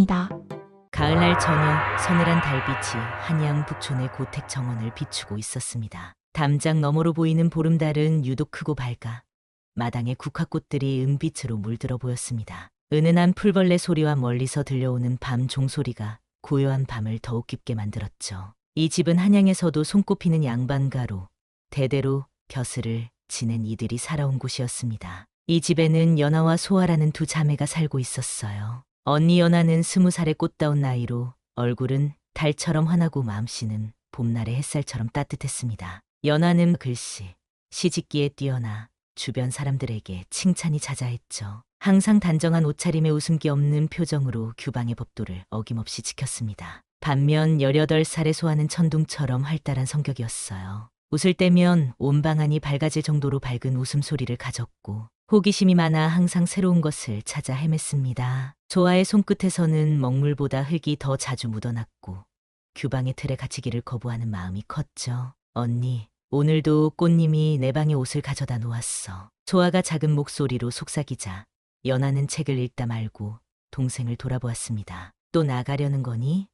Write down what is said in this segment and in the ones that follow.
있었습니다. 가을날 저녁 서늘한 달빛이 한양 북촌의 고택 정원을 비추고 있었습니다. 담장 너머로 보이는 보름달은 유독 크고 밝아 마당의 국화꽃들이 은빛으로 물들어 보였습니다. 은은한 풀벌레 소리와 멀리서 들려오는 밤 종소리가 고요한 밤을 더욱 깊게 만들었죠. 이 집은 한양에서도 손꼽히는 양반가로 대대로 벼슬을 지낸 이들이 살아온 곳이었습니다. 이 집에는 연아와 소아라는 두 자매가 살고 있었어요. 언니 연아는 20살의 꽃다운 나이로 얼굴은 달처럼 환하고 마음씨는 봄날의 햇살처럼 따뜻했습니다. 연아는 글씨, 시집기에 뛰어나 주변 사람들에게 칭찬이 자자했죠. 항상 단정한 옷차림에 웃음기 없는 표정으로 규방의 법도를 어김없이 지켰습니다. 반면 18살의 소아는 천둥처럼 활달한 성격이었어요. 웃을 때면 온 방안이 밝아질 정도로 밝은 웃음소리를 가졌고 호기심이 많아 항상 새로운 것을 찾아 헤맸습니다. 소아의 손끝에서는 먹물보다 흙이 더 자주 묻어났고 규방의 틀에 갇히기를 거부하는 마음이 컸죠. 언니, 오늘도 꽃님이 내 방에 옷을 가져다 놓았어. 소아가 작은 목소리로 속삭이자 연아는 책을 읽다 말고 동생을 돌아보았습니다. 또 나가려는 거니?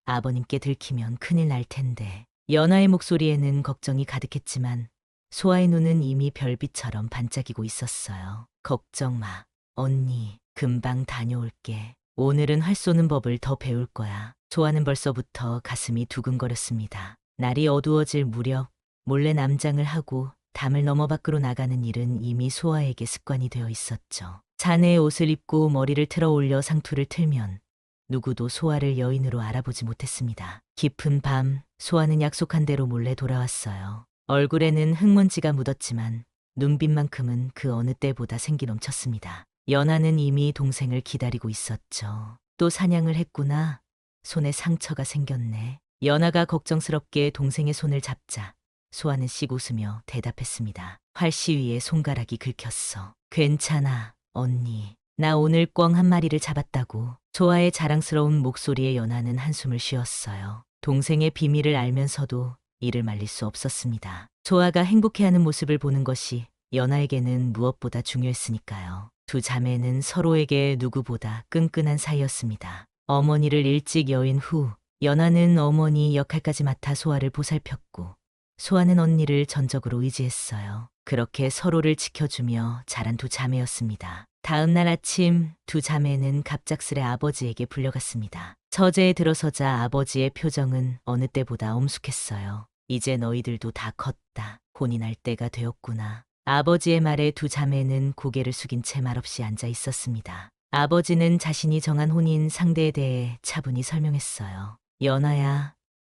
아버님께 들키면 큰일 날 텐데. 연아의 목소리에는 걱정이 가득했지만 소아의 눈은 이미 별빛처럼 반짝이고 있었어요. 걱정 마. 언니, 금방 다녀올게. 오늘은 활 쏘는 법을 더 배울 거야. 소아는 벌써부터 가슴이 두근거렸습니다. 날이 어두워질 무렵 몰래 남장을 하고 담을 넘어 밖으로 나가는 일은 이미 소아에게 습관이 되어 있었죠. 자네의 옷을 입고 머리를 틀어 올려 상투를 틀면 누구도 소아를 여인으로 알아보지 못했습니다. 깊은 밤, 소아는 약속한 대로 몰래 돌아왔어요. 얼굴에는 흙먼지가 묻었지만 눈빛만큼은 그 어느 때보다 생기 넘쳤습니다. 연아는 이미 동생을 기다리고 있었죠. 또 사냥을 했구나. 손에 상처가 생겼네. 연아가 걱정스럽게 동생의 손을 잡자 소아는 씩 웃으며 대답했습니다. 활시 위에 손가락이 긁혔어. 괜찮아, 언니. 나 오늘 꿩 한 마리를 잡았다고. 소아의 자랑스러운 목소리에 연아는 한숨을 쉬었어요. 동생의 비밀을 알면서도 이를 말릴 수 없었습니다. 소아가 행복해하는 모습을 보는 것이 연아에게는 무엇보다 중요했으니까요. 두 자매는 서로에게 누구보다 끈끈한 사이였습니다. 어머니를 일찍 여인 후 연아는 어머니 역할까지 맡아 소아를 보살폈고 소아는 언니를 전적으로 의지했어요. 그렇게 서로를 지켜주며 자란 두 자매였습니다. 다음 날 아침 두 자매는 갑작스레 아버지에게 불려갔습니다. 처제에 들어서자 아버지의 표정은 어느 때보다 엄숙했어요. 이제 너희들도 다 컸다. 혼이 날 때가 되었구나. 아버지의 말에 두 자매는 고개를 숙인 채 말없이 앉아 있었습니다. 아버지는 자신이 정한 혼인 상대에 대해 차분히 설명했어요. 연아야,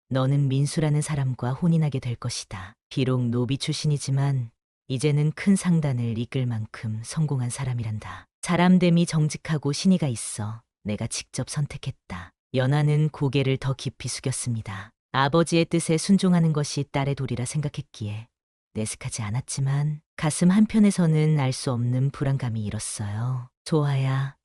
너는 민수라는 사람과 혼인하게 될 것이다. 비록 노비 출신이지만 이제는 큰 상단을 이끌 만큼 성공한 사람이란다. 사람됨이 정직하고 신의가 있어 내가 직접 선택했다. 연아는 고개를 더 깊이 숙였습니다. 아버지의 뜻에 순종하는 것이 딸의 도리라 생각했기에 내색하지 않았지만 가슴 한편에서는 알 수 없는 불안감이 일었어요. 소아야,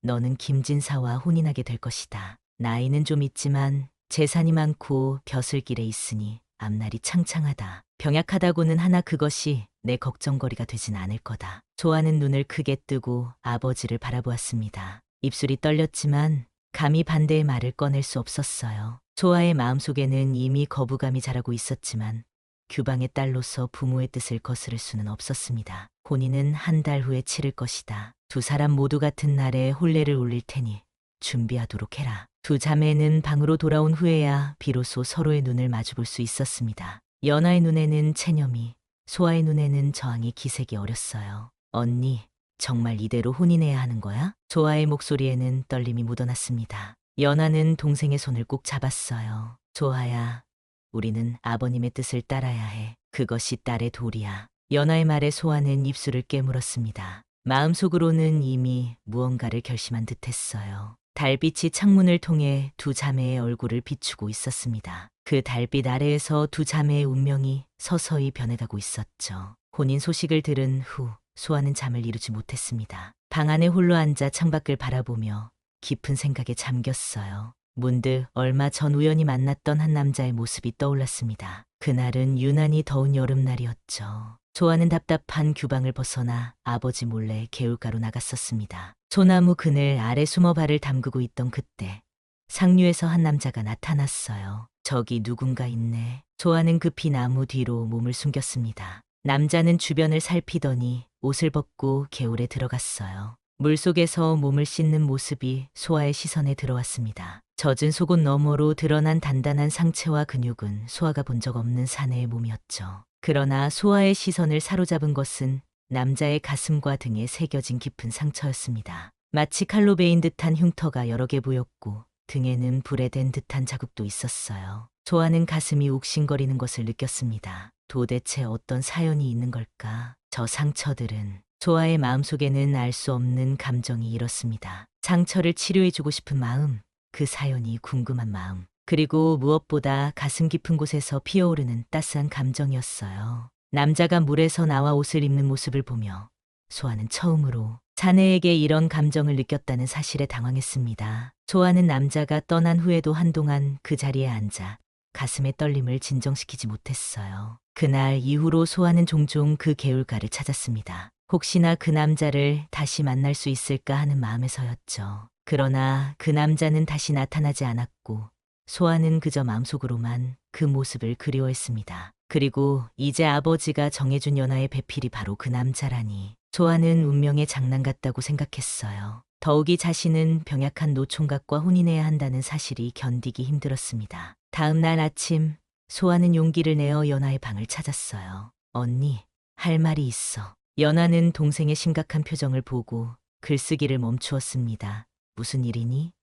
너는 김진사와 혼인하게 될 것이다. 나이는 좀 있지만 재산이 많고 벼슬길에 있으니 앞날이 창창하다. 병약하다고는 하나 그것이 내 걱정거리가 되진 않을 거다. 소아는 눈을 크게 뜨고 아버지를 바라보았습니다. 입술이 떨렸지만 감히 반대의 말을 꺼낼 수 없었어요. 소아의 마음속에는 이미 거부감이 자라고 있었지만 규방의 딸로서 부모의 뜻을 거스를 수는 없었습니다. 혼인은 한 달 후에 치를 것이다. 두 사람 모두 같은 날에 혼례를 올릴 테니 준비하도록 해라. 두 자매는 방으로 돌아온 후에야 비로소 서로의 눈을 마주볼 수 있었습니다. 연아의 눈에는 체념이, 소아의 눈에는 저항의 기색이 어렸어요. 언니, 정말 이대로 혼인해야 하는 거야? 소아의 목소리에는 떨림이 묻어났습니다. 연아는 동생의 손을 꼭 잡았어요. 소아야, 우리는 아버님의 뜻을 따라야 해. 그것이 딸의 도리야. 연아의 말에 소아는 입술을 깨물었습니다. 마음속으로는 이미 무언가를 결심한 듯했어요. 달빛이 창문을 통해 두 자매의 얼굴을 비추고 있었습니다. 그 달빛 아래에서 두 자매의 운명이 서서히 변해가고 있었죠. 혼인 소식을 들은 후 소아는 잠을 이루지 못했습니다. 방 안에 홀로 앉아 창밖을 바라보며 깊은 생각에 잠겼어요. 문득 얼마 전 우연히 만났던 한 남자의 모습이 떠올랐습니다. 그날은 유난히 더운 여름날이었죠. 소아는 답답한 규방을 벗어나 아버지 몰래 개울가로 나갔었습니다. 소나무 그늘 아래 숨어 발을 담그고 있던 그때 상류에서 한 남자가 나타났어요. 저기 누군가 있네. 소아는 급히 나무 뒤로 몸을 숨겼습니다. 남자는 주변을 살피더니 옷을 벗고 개울에 들어갔어요. 물속에서 몸을 씻는 모습이 소아의 시선에 들어왔습니다. 젖은 속옷 너머로 드러난 단단한 상체와 근육은 소아가 본 적 없는 사내의 몸이었죠. 그러나 소아의 시선을 사로잡은 것은 남자의 가슴과 등에 새겨진 깊은 상처였습니다. 마치 칼로 베인 듯한 흉터가 여러 개 보였고 등에는 불에 댄 듯한 자국도 있었어요. 소아는 가슴이 욱신거리는 것을 느꼈습니다. 도대체 어떤 사연이 있는 걸까? 저 상처들은. 소아의 마음속에는 알 수 없는 감정이 일었습니다. 상처를 치료해주고 싶은 마음, 그 사연이 궁금한 마음, 그리고 무엇보다 가슴 깊은 곳에서 피어오르는 따스한 감정이었어요. 남자가 물에서 나와 옷을 입는 모습을 보며 소아는 처음으로 자네에게 이런 감정을 느꼈다는 사실에 당황했습니다. 소아는 남자가 떠난 후에도 한동안 그 자리에 앉아 가슴의 떨림을 진정시키지 못했어요. 그날 이후로 소아는 종종 그 개울가를 찾았습니다. 혹시나 그 남자를 다시 만날 수 있을까 하는 마음에서였죠. 그러나 그 남자는 다시 나타나지 않았고 소아는 그저 마음속으로만 그 모습을 그리워했습니다. 그리고 이제 아버지가 정해준 연하의 배필이 바로 그 남자라니 소아는 운명의 장난 같다고 생각했어요. 더욱이 자신은 병약한 노총각과 혼인해야 한다는 사실이 견디기 힘들었습니다. 다음 날 아침 소아는 용기를 내어 연하의 방을 찾았어요. 언니, 할 말이 있어. 연하는 동생의 심각한 표정을 보고 글쓰기를 멈추었습니다. 무슨 일이니?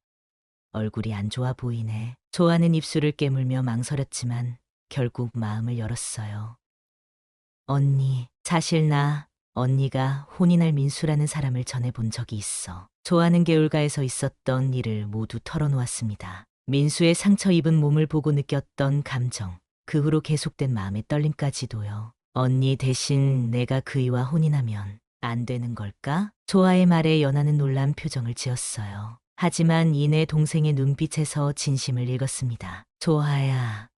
얼굴이 안 좋아 보이네. 소아는 입술을 깨물며 망설였지만 결국 마음을 열었어요. 언니, 사실 언니가 혼인할 민수라는 사람을 전해본 적이 있어. 소아는 개울가에서 있었던 일을 모두 털어놓았습니다. 민수의 상처 입은 몸을 보고 느꼈던 감정, 그 후로 계속된 마음의 떨림까지도요. 언니 대신 내가 그이와 혼인하면 안 되는 걸까? 소아의 말에 연하는 놀란 표정을 지었어요. 하지만 이내 동생의 눈빛에서 진심을 읽었습니다. 소아야,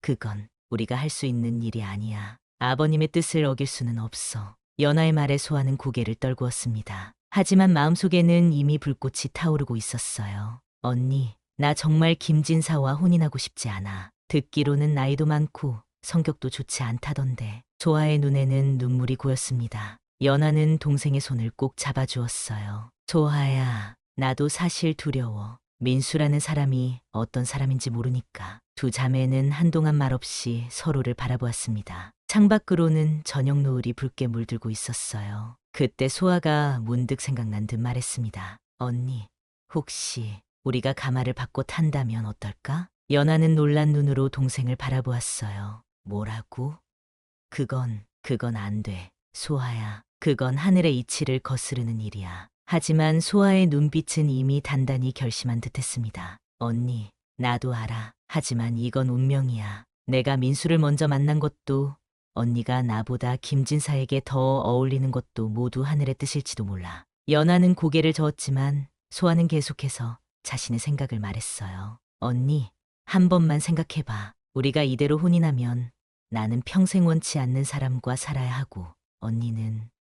그건 우리가 할 수 있는 일이 아니야. 아버님의 뜻을 어길 수는 없어. 연하의 말에 소아는 고개를 떨구었습니다. 하지만 마음속에는 이미 불꽃이 타오르고 있었어요. 언니, 나 정말 김진사와 혼인하고 싶지 않아. 듣기로는 나이도 많고 성격도 좋지 않다던데. 소아의 눈에는 눈물이 고였습니다. 연하는 동생의 손을 꼭 잡아주었어요. 소아야, 나도 사실 두려워. 민수라는 사람이 어떤 사람인지 모르니까. 두 자매는 한동안 말없이 서로를 바라보았습니다. 창밖으로는 저녁 노을이 붉게 물들고 있었어요. 그때 소아가 문득 생각난 듯 말했습니다. 언니, 혹시 우리가 가마를 받고 탄다면 어떨까? 연하는 놀란 눈으로 동생을 바라보았어요. 뭐라고? 그건 안 돼. 소아야, 그건 하늘의 이치를 거스르는 일이야. 하지만 소아의 눈빛은 이미 단단히 결심한 듯했습니다. 언니, 나도 알아. 하지만 이건 운명이야. 내가 민수를 먼저 만난 것도, 언니가 나보다 김진사에게 더 어울리는 것도 모두 하늘의 뜻일지도 몰라. 연하는 고개를 저었지만 소아는 계속해서 자신의 생각을 말했어요. 언니, 한 번만 생각해봐. 우리가 이대로 혼인하면 나는 평생 원치 않는 사람과 살아야 하고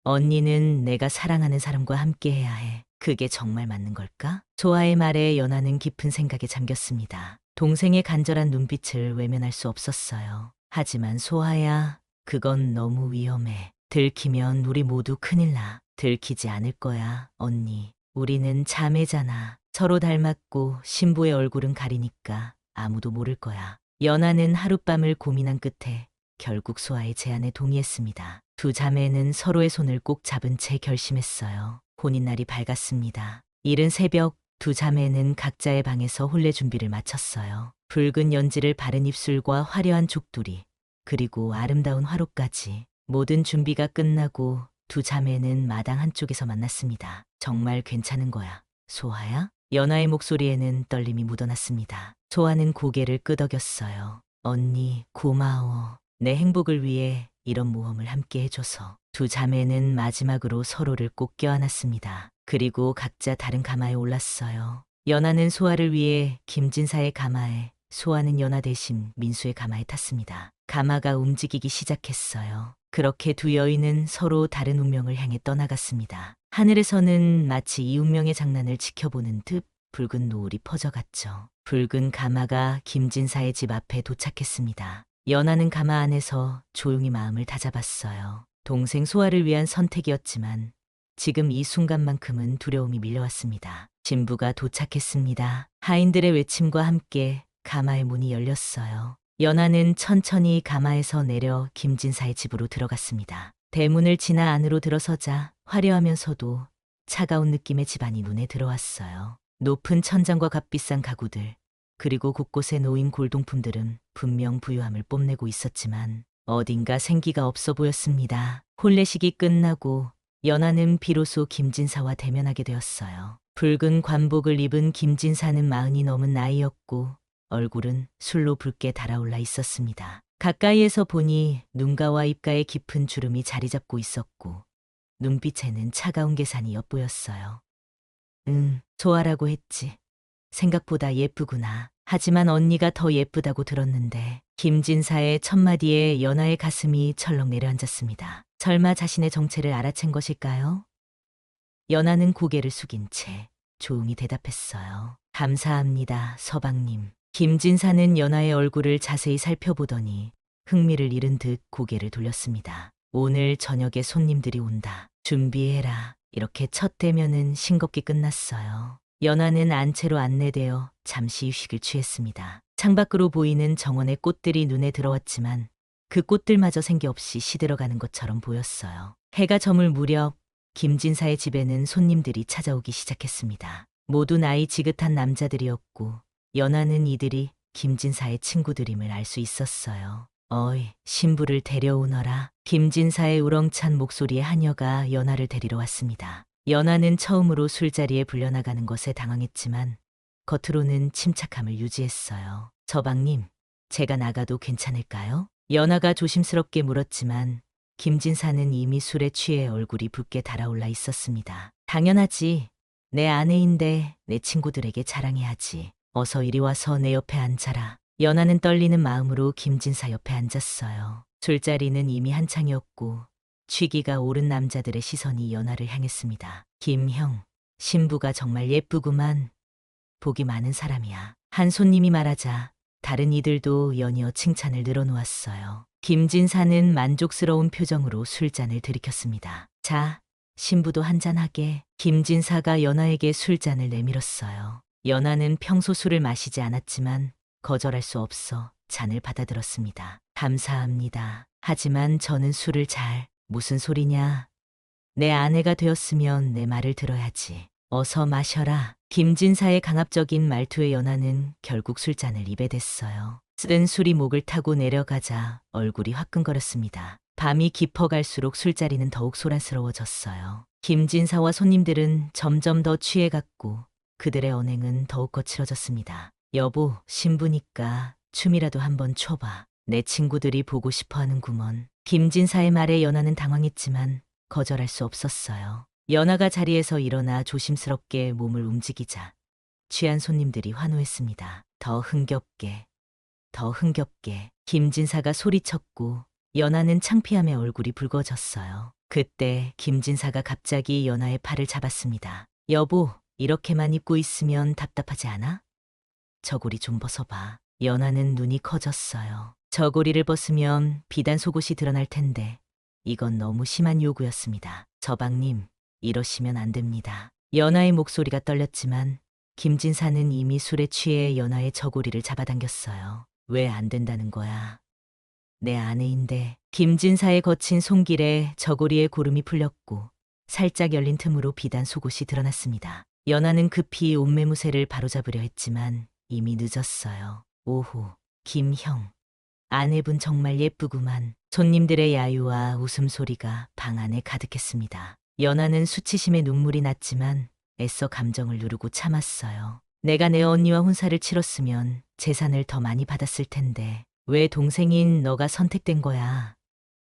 언니는 내가 사랑하는 사람과 함께 해야 해. 그게 정말 맞는 걸까? 소아의 말에 연하는 깊은 생각에 잠겼습니다. 동생의 간절한 눈빛을 외면할 수 없었어요. 하지만 소아야, 그건 너무 위험해. 들키면 우리 모두 큰일 나. 들키지 않을 거야, 언니. 우리는 자매잖아. 서로 닮았고 신부의 얼굴은 가리니까 아무도 모를 거야. 연하는 하룻밤을 고민한 끝에 결국 소아의 제안에 동의했습니다. 두 자매는 서로의 손을 꼭 잡은 채 결심했어요. 혼인날이 밝았습니다. 이른 새벽 두 자매는 각자의 방에서 혼례 준비를 마쳤어요. 붉은 연지를 바른 입술과 화려한 족두리, 그리고 아름다운 화로까지. 모든 준비가 끝나고 두 자매는 마당 한쪽에서 만났습니다. 정말 괜찮은 거야, 소아야? 연하의 목소리에는 떨림이 묻어났습니다. 소아는 고개를 끄덕였어요. 언니, 고마워. 내 행복을 위해 이런 모험을 함께 해줘서. 두 자매는 마지막으로 서로를 꼭 껴안았습니다. 그리고 각자 다른 가마에 올랐어요. 연하는 소아를 위해 김진사의 가마에, 소아는 연하 대신 민수의 가마에 탔습니다. 가마가 움직이기 시작했어요. 그렇게 두 여인은 서로 다른 운명을 향해 떠나갔습니다. 하늘에서는 마치 이 운명의 장난을 지켜보는 듯 붉은 노을이 퍼져갔죠. 붉은 가마가 김진사의 집 앞에 도착했습니다. 연하는 가마 안에서 조용히 마음을 다잡았어요. 동생 소아를 위한 선택이었지만 지금 이 순간만큼은 두려움이 밀려왔습니다. 신부가 도착했습니다. 하인들의 외침과 함께 가마의 문이 열렸어요. 연하는 천천히 가마에서 내려 김진사의 집으로 들어갔습니다. 대문을 지나 안으로 들어서자 화려하면서도 차가운 느낌의 집안이 눈에 들어왔어요. 높은 천장과 값비싼 가구들, 그리고 곳곳에 놓인 골동품들은 분명 부유함을 뽐내고 있었지만 어딘가 생기가 없어 보였습니다. 혼례식이 끝나고 연하는 비로소 김진사와 대면하게 되었어요. 붉은 관복을 입은 김진사는 40이 넘은 나이였고 얼굴은 술로 붉게 달아올라 있었습니다. 가까이에서 보니 눈가와 입가에 깊은 주름이 자리 잡고 있었고 눈빛에는 차가운 계산이 엿보였어요. 소아라고 했지. 생각보다 예쁘구나. 하지만 언니가 더 예쁘다고 들었는데. 김진사의 첫마디에 연하의 가슴이 철렁 내려앉았습니다. 설마 자신의 정체를 알아챈 것일까요? 연하는 고개를 숙인 채 조용히 대답했어요. 감사합니다, 서방님. 김진사는 연하의 얼굴을 자세히 살펴보더니 흥미를 잃은 듯 고개를 돌렸습니다. 오늘 저녁에 손님들이 온다. 준비해라. 이렇게 첫 대면은 싱겁게 끝났어요. 연하는 안채로 안내되어 잠시 휴식을 취했습니다. 창밖으로 보이는 정원의 꽃들이 눈에 들어왔지만 그 꽃들마저 생기 없이 시들어가는 것처럼 보였어요. 해가 저물 무렵 김진사의 집에는 손님들이 찾아오기 시작했습니다. 모두 나이 지긋한 남자들이었고 연하는 이들이 김진사의 친구들임을 알 수 있었어요. 어이, 신부를 데려오너라. 김진사의 우렁찬 목소리에 하녀가 연하를 데리러 왔습니다. 연하는 처음으로 술자리에 불려나가는 것에 당황했지만 겉으로는 침착함을 유지했어요. 서방님, 제가 나가도 괜찮을까요? 연하가 조심스럽게 물었지만 김진사는 이미 술에 취해 얼굴이 붉게 달아올라 있었습니다. 당연하지. 내 아내인데 내 친구들에게 자랑해야지. 어서 이리 와서 내 옆에 앉아라. 연하는 떨리는 마음으로 김진사 옆에 앉았어요. 술자리는 이미 한창이었고 취기가 오른 남자들의 시선이 연하를 향했습니다. 김형, 신부가 정말 예쁘구만. 복이 많은 사람이야. 한 손님이 말하자 다른 이들도 연이어 칭찬을 늘어놓았어요. 김진사는 만족스러운 표정으로 술잔을 들이켰습니다. 자, 신부도 한잔하게. 김진사가 연하에게 술잔을 내밀었어요. 연하는 평소 술을 마시지 않았지만 거절할 수 없어 잔을 받아들었습니다. 감사합니다. 하지만 저는 술을 무슨 소리냐. 내 아내가 되었으면 내 말을 들어야지. 어서 마셔라. 김진사의 강압적인 말투에 연하는 결국 술잔을 입에 댔어요. 쓰던 술이 목을 타고 내려가자 얼굴이 화끈거렸습니다. 밤이 깊어갈수록 술자리는 더욱 소란스러워졌어요. 김진사와 손님들은 점점 더 취해갔고 그들의 언행은 더욱 거칠어졌습니다. 여보, 신부니까 춤이라도 한번 춰봐. 내 친구들이 보고 싶어 하는구먼. 김진사의 말에 연하는 당황했지만 거절할 수 없었어요. 연하가 자리에서 일어나 조심스럽게 몸을 움직이자 취한 손님들이 환호했습니다. 더 흥겹게, 더 흥겹게. 김진사가 소리쳤고 연하는 창피함에 얼굴이 붉어졌어요. 그때 김진사가 갑자기 연하의 팔을 잡았습니다. 여보, 이렇게만 입고 있으면 답답하지 않아? 저고리 좀 벗어봐. 연하는 눈이 커졌어요. 저고리를 벗으면 비단 속옷이 드러날 텐데 이건 너무 심한 요구였습니다. 서방님, 이러시면 안 됩니다. 연하의 목소리가 떨렸지만 김진사는 이미 술에 취해 연하의 저고리를 잡아당겼어요. 왜 안 된다는 거야? 내 아내인데. 김진사의 거친 손길에 저고리의 고름이 풀렸고 살짝 열린 틈으로 비단 속옷이 드러났습니다. 연하는 급히 옷매무새를 바로잡으려 했지만 이미 늦었어요. 오호, 김형. 아내분 정말 예쁘구만. 손님들의 야유와 웃음소리가 방 안에 가득했습니다. 연하는 수치심에 눈물이 났지만 애써 감정을 누르고 참았어요. 내가 내 언니와 혼사를 치렀으면 재산을 더 많이 받았을 텐데 왜 동생인 너가 선택된 거야?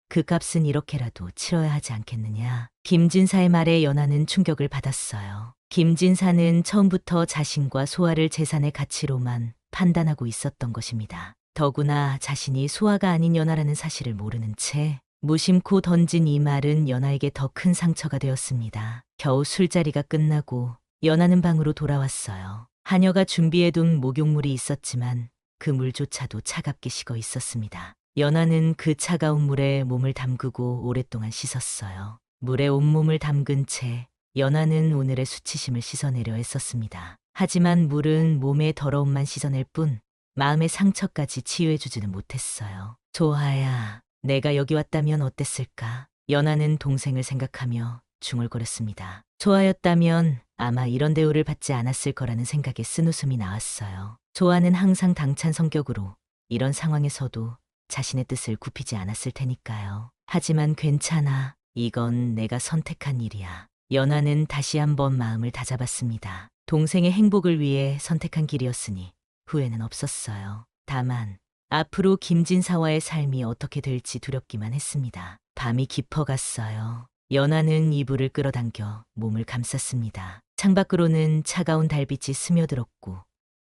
그 값은 이렇게라도 치러야 하지 않겠느냐. 김진사의 말에 연하는 충격을 받았어요. 김진사는 처음부터 자신과 소아를 재산의 가치로만 판단하고 있었던 것입니다. 더구나 자신이 소아가 아닌 연하라는 사실을 모르는 채 무심코 던진 이 말은 연하에게 더 큰 상처가 되었습니다. 겨우 술자리가 끝나고 연하는 방으로 돌아왔어요. 하녀가 준비해둔 목욕물이 있었지만 그 물조차도 차갑게 식어 있었습니다. 연하는 그 차가운 물에 몸을 담그고 오랫동안 씻었어요. 물에 온몸을 담근 채 연하는 오늘의 수치심을 씻어내려 했었습니다. 하지만 물은 몸의 더러움만 씻어낼 뿐 마음의 상처까지 치유해주지는 못했어요. 소아야, 내가 여기 왔다면 어땠을까? 연하는 동생을 생각하며 중얼거렸습니다. 소아였다면 아마 이런 대우를 받지 않았을 거라는 생각에 쓴웃음이 나왔어요. 소아는 항상 당찬 성격으로 이런 상황에서도 자신의 뜻을 굽히지 않았을 테니까요. 하지만 괜찮아. 이건 내가 선택한 일이야. 연하는 다시 한번 마음을 다잡았습니다. 동생의 행복을 위해 선택한 길이었으니 후회는 없었어요. 다만 앞으로 김진사와의 삶이 어떻게 될지 두렵기만 했습니다. 밤이 깊어갔어요. 연하는 이불을 끌어당겨 몸을 감쌌습니다. 창밖으로는 차가운 달빛이 스며들었고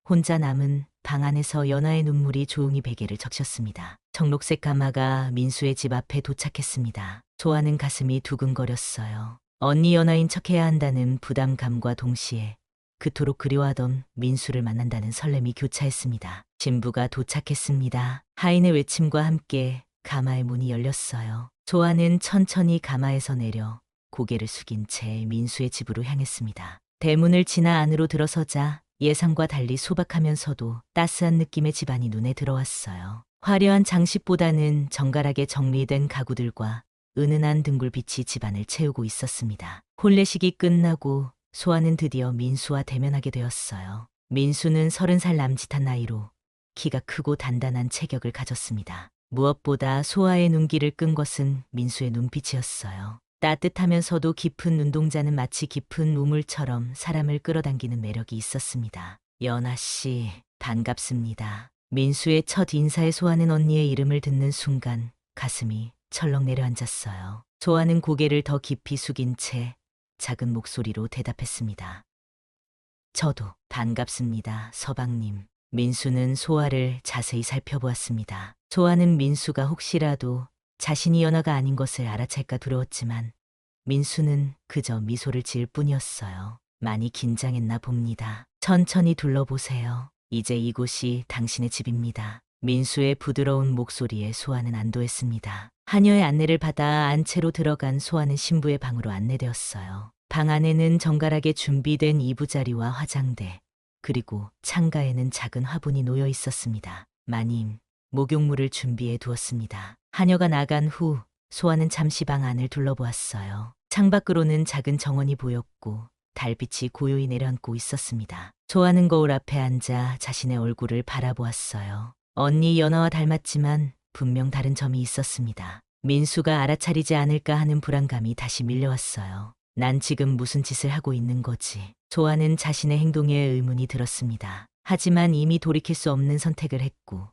혼자 남은 방 안에서 연하의 눈물이 조용히 베개를 적셨습니다. 청록색 가마가 민수의 집 앞에 도착했습니다. 소아는 가슴이 두근거렸어요. 언니 연하인 척해야 한다는 부담감과 동시에 그토록 그리워하던 민수를 만난다는 설렘이 교차했습니다. 신부가 도착했습니다. 하인의 외침과 함께 가마의 문이 열렸어요. 소아는 천천히 가마에서 내려 고개를 숙인 채 민수의 집으로 향했습니다. 대문을 지나 안으로 들어서자 예상과 달리 소박하면서도 따스한 느낌의 집안이 눈에 들어왔어요. 화려한 장식보다는 정갈하게 정리된 가구들과 은은한 등불빛이 집안을 채우고 있었습니다. 혼례식이 끝나고 소아는 드디어 민수와 대면하게 되었어요. 민수는 30살 남짓한 나이로 키가 크고 단단한 체격을 가졌습니다. 무엇보다 소아의 눈길을 끈 것은 민수의 눈빛이었어요. 따뜻하면서도 깊은 눈동자는 마치 깊은 우물처럼 사람을 끌어당기는 매력이 있었습니다. 연아 씨, 반갑습니다. 민수의 첫 인사에 소아는 언니의 이름을 듣는 순간 가슴이 철렁 내려앉았어요. 소아는 고개를 더 깊이 숙인 채 작은 목소리로 대답했습니다. 저도 반갑습니다, 서방님. 민수는 소아를 자세히 살펴보았습니다. 소아는 민수가 혹시라도 자신이 연하가 아닌 것을 알아챌까 두려웠지만 민수는 그저 미소를 지을 뿐이었어요. 많이 긴장했나 봅니다. 천천히 둘러보세요. 이제 이곳이 당신의 집입니다. 민수의 부드러운 목소리에 소아는 안도했습니다. 하녀의 안내를 받아 안채로 들어간 소아는 신부의 방으로 안내되었어요. 방 안에는 정갈하게 준비된 이부자리와 화장대, 그리고 창가에는 작은 화분이 놓여 있었습니다. 마님, 목욕물을 준비해 두었습니다. 하녀가 나간 후 소아는 잠시 방 안을 둘러보았어요. 창밖으로는 작은 정원이 보였고 달빛이 고요히 내려앉고 있었습니다. 소아는 거울 앞에 앉아 자신의 얼굴을 바라보았어요. 언니 연하와 닮았지만 분명 다른 점이 있었습니다. 민수가 알아차리지 않을까 하는 불안감이 다시 밀려왔어요. 난 지금 무슨 짓을 하고 있는 거지? 소아는 자신의 행동에 의문이 들었습니다. 하지만 이미 돌이킬 수 없는 선택을 했고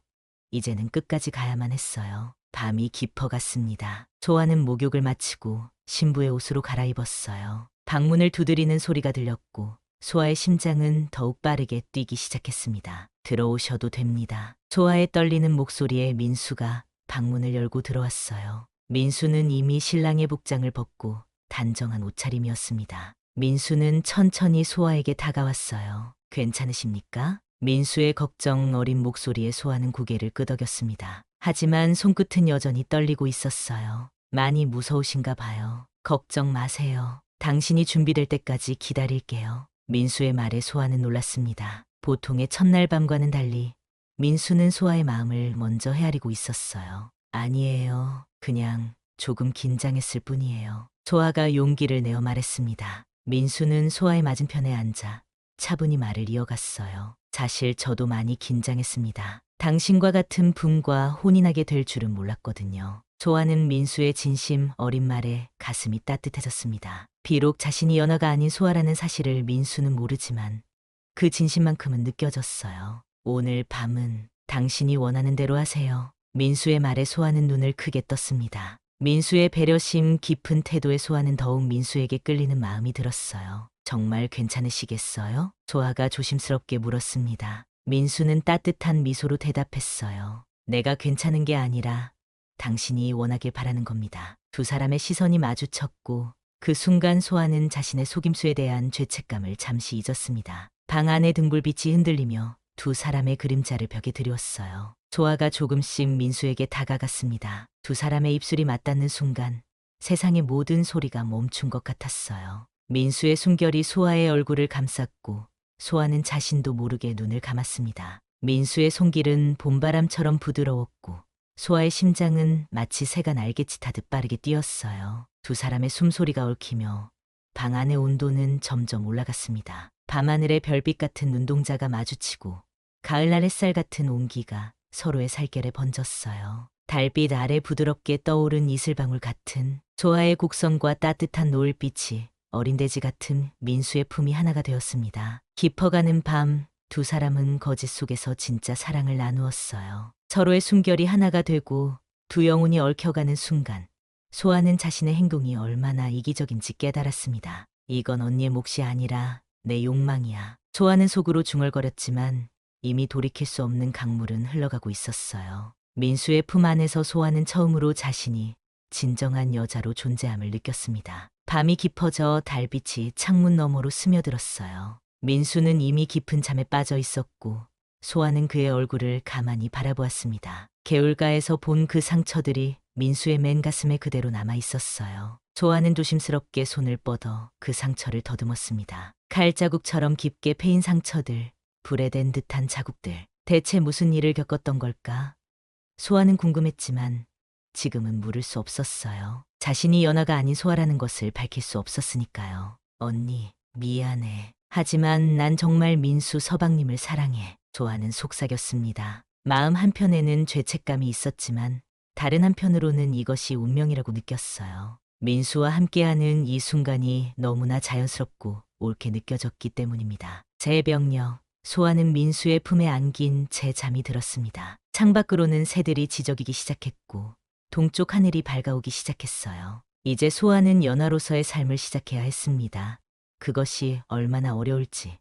이제는 끝까지 가야만 했어요. 밤이 깊어갔습니다. 소아는 목욕을 마치고 신부의 옷으로 갈아입었어요. 방문을 두드리는 소리가 들렸고 소아의 심장은 더욱 빠르게 뛰기 시작했습니다. 들어오셔도 됩니다. 소아의 떨리는 목소리에 민수가 방문을 열고 들어왔어요. 민수는 이미 신랑의 복장을 벗고 단정한 옷차림이었습니다. 민수는 천천히 소아에게 다가왔어요. 괜찮으십니까? 민수의 걱정 어린 목소리에 소아는 고개를 끄덕였습니다. 하지만 손끝은 여전히 떨리고 있었어요. 많이 무서우신가 봐요. 걱정 마세요. 당신이 준비될 때까지 기다릴게요. 민수의 말에 소아는 놀랐습니다. 보통의 첫날 밤과는 달리 민수는 소아의 마음을 먼저 헤아리고 있었어요. 아니에요. 그냥 조금 긴장했을 뿐이에요. 소아가 용기를 내어 말했습니다. 민수는 소아의 맞은편에 앉아 차분히 말을 이어갔어요. 사실 저도 많이 긴장했습니다. 당신과 같은 분과 혼인하게 될 줄은 몰랐거든요. 소아는 민수의 진심 어린 말에 가슴이 따뜻해졌습니다. 비록 자신이 연하가 아닌 소아라는 사실을 민수는 모르지만 그 진심만큼은 느껴졌어요. 오늘 밤은 당신이 원하는 대로 하세요. 민수의 말에 소아는 눈을 크게 떴습니다. 민수의 배려심 깊은 태도에 소아는 더욱 민수에게 끌리는 마음이 들었어요. 정말 괜찮으시겠어요? 소아가 조심스럽게 물었습니다. 민수는 따뜻한 미소로 대답했어요. 내가 괜찮은 게 아니라 당신이 원하길 바라는 겁니다. 두 사람의 시선이 마주쳤고 그 순간 소아는 자신의 속임수에 대한 죄책감을 잠시 잊었습니다. 방 안의 등불빛이 흔들리며 두 사람의 그림자를 벽에 드리웠어요. 소아가 조금씩 민수에게 다가갔습니다. 두 사람의 입술이 맞닿는 순간 세상의 모든 소리가 멈춘 것 같았어요. 민수의 숨결이 소아의 얼굴을 감쌌고 소아는 자신도 모르게 눈을 감았습니다. 민수의 손길은 봄바람처럼 부드러웠고 소아의 심장은 마치 새가 날개짓하듯 빠르게 뛰었어요. 두 사람의 숨소리가 얽히며 방 안의 온도는 점점 올라갔습니다. 밤하늘의 별빛 같은 눈동자가 마주치고 가을날 햇살 같은 온기가 서로의 살결에 번졌어요. 달빛 아래 부드럽게 떠오른 이슬방울 같은 소아의 곡선과 따뜻한 노을빛이 어린 돼지 같은 민수의 품이 하나가 되었습니다. 깊어가는 밤, 두 사람은 거짓 속에서 진짜 사랑을 나누었어요. 서로의 숨결이 하나가 되고 두 영혼이 얽혀가는 순간 소아는 자신의 행동이 얼마나 이기적인지 깨달았습니다. 이건 언니의 몫이 아니라 내 욕망이야. 소아는 속으로 중얼거렸지만 이미 돌이킬 수 없는 강물은 흘러가고 있었어요. 민수의 품 안에서 소아는 처음으로 자신이 진정한 여자로 존재함을 느꼈습니다. 밤이 깊어져 달빛이 창문 너머로 스며들었어요. 민수는 이미 깊은 잠에 빠져 있었고 소아는 그의 얼굴을 가만히 바라보았습니다. 개울가에서 본 그 상처들이 민수의 맨 가슴에 그대로 남아 있었어요. 소아는 조심스럽게 손을 뻗어 그 상처를 더듬었습니다. 칼자국처럼 깊게 패인 상처들, 불에 댄 듯한 자국들. 대체 무슨 일을 겪었던 걸까? 소아는 궁금했지만 지금은 물을 수 없었어요. 자신이 연하가 아닌 소아라는 것을 밝힐 수 없었으니까요. 언니, 미안해. 하지만 난 정말 민수 서방님을 사랑해. 소아는 속삭였습니다. 마음 한편에는 죄책감이 있었지만 다른 한편으로는 이것이 운명이라고 느꼈어요. 민수와 함께하는 이 순간이 너무나 자연스럽고 옳게 느껴졌기 때문입니다. 새벽녘, 소아는 민수의 품에 안긴 채 잠이 들었습니다. 창밖으로는 새들이 지저귀기 시작했고 동쪽 하늘이 밝아오기 시작했어요. 이제 소아는 연하로서의 삶을 시작해야 했습니다. 그것이 얼마나 어려울지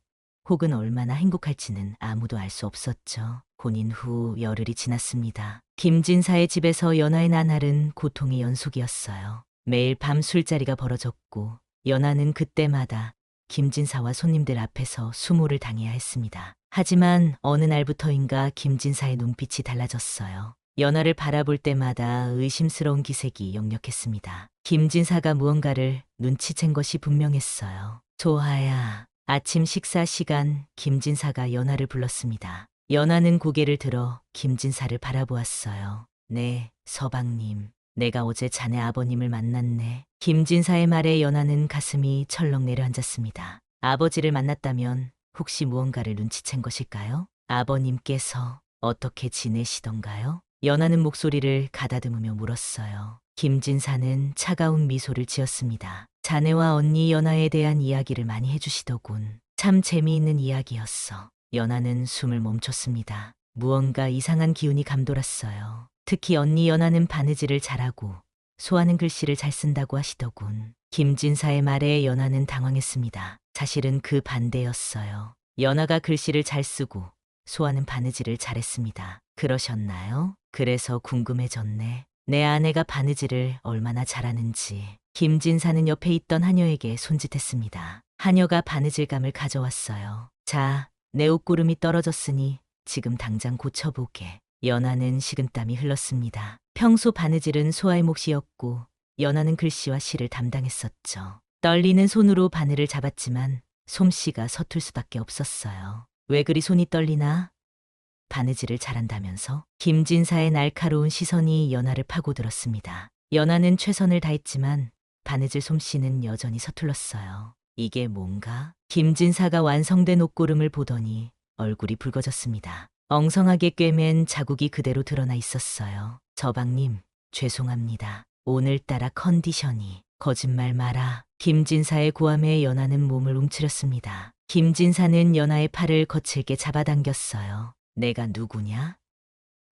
혹은 얼마나 행복할지는 아무도 알 수 없었죠. 혼인 후 열흘이 지났습니다. 김진사의 집에서 연하의 나날은 고통의 연속이었어요. 매일 밤 술자리가 벌어졌고 연하는 그때마다 김진사와 손님들 앞에서 수모를 당해야 했습니다. 하지만 어느 날부터인가 김진사의 눈빛이 달라졌어요. 연하를 바라볼 때마다 의심스러운 기색이 역력했습니다. 김진사가 무언가를 눈치챈 것이 분명했어요. 소아야. 아침 식사 시간 김진사가 연하를 불렀습니다. 연하는 고개를 들어 김진사를 바라보았어요. 네, 서방님. 내가 어제 자네 아버님을 만났네. 김진사의 말에 연하는 가슴이 철렁 내려앉았습니다. 아버지를 만났다면 혹시 무언가를 눈치챈 것일까요? 아버님께서 어떻게 지내시던가요? 연하는 목소리를 가다듬으며 물었어요. 김진사는 차가운 미소를 지었습니다. 자네와 언니 연하에 대한 이야기를 많이 해주시더군. 참 재미있는 이야기였어. 연하는 숨을 멈췄습니다. 무언가 이상한 기운이 감돌았어요. 특히 언니 연하는 바느질을 잘하고 소아는 글씨를 잘 쓴다고 하시더군. 김진사의 말에 연하는 당황했습니다. 사실은 그 반대였어요. 연하가 글씨를 잘 쓰고 소아는 바느질을 잘했습니다. 그러셨나요? 그래서 궁금해졌네. 내 아내가 바느질을 얼마나 잘하는지. 김진사는 옆에 있던 하녀에게 손짓했습니다. 하녀가 바느질감을 가져왔어요. 자, 내 옷구름이 떨어졌으니 지금 당장 고쳐보게. 연하는 식은땀이 흘렀습니다. 평소 바느질은 소아의 몫이었고 연하는 글씨와 시를 담당했었죠. 떨리는 손으로 바늘을 잡았지만 솜씨가 서툴 수밖에 없었어요. 왜 그리 손이 떨리나? 바느질을 잘한다면서? 김진사의 날카로운 시선이 연하를 파고들었습니다. 연하는 최선을 다했지만 바느질 솜씨는 여전히 서툴렀어요. 이게 뭔가? 김진사가 완성된 옷고름을 보더니 얼굴이 붉어졌습니다. 엉성하게 꿰맨 자국이 그대로 드러나 있었어요. 서방님, 죄송합니다. 오늘따라 컨디션이. 거짓말 마라. 김진사의 고함에 연하는 몸을 움츠렸습니다. 김진사는 연하의 팔을 거칠게 잡아당겼어요. 내가 누구냐?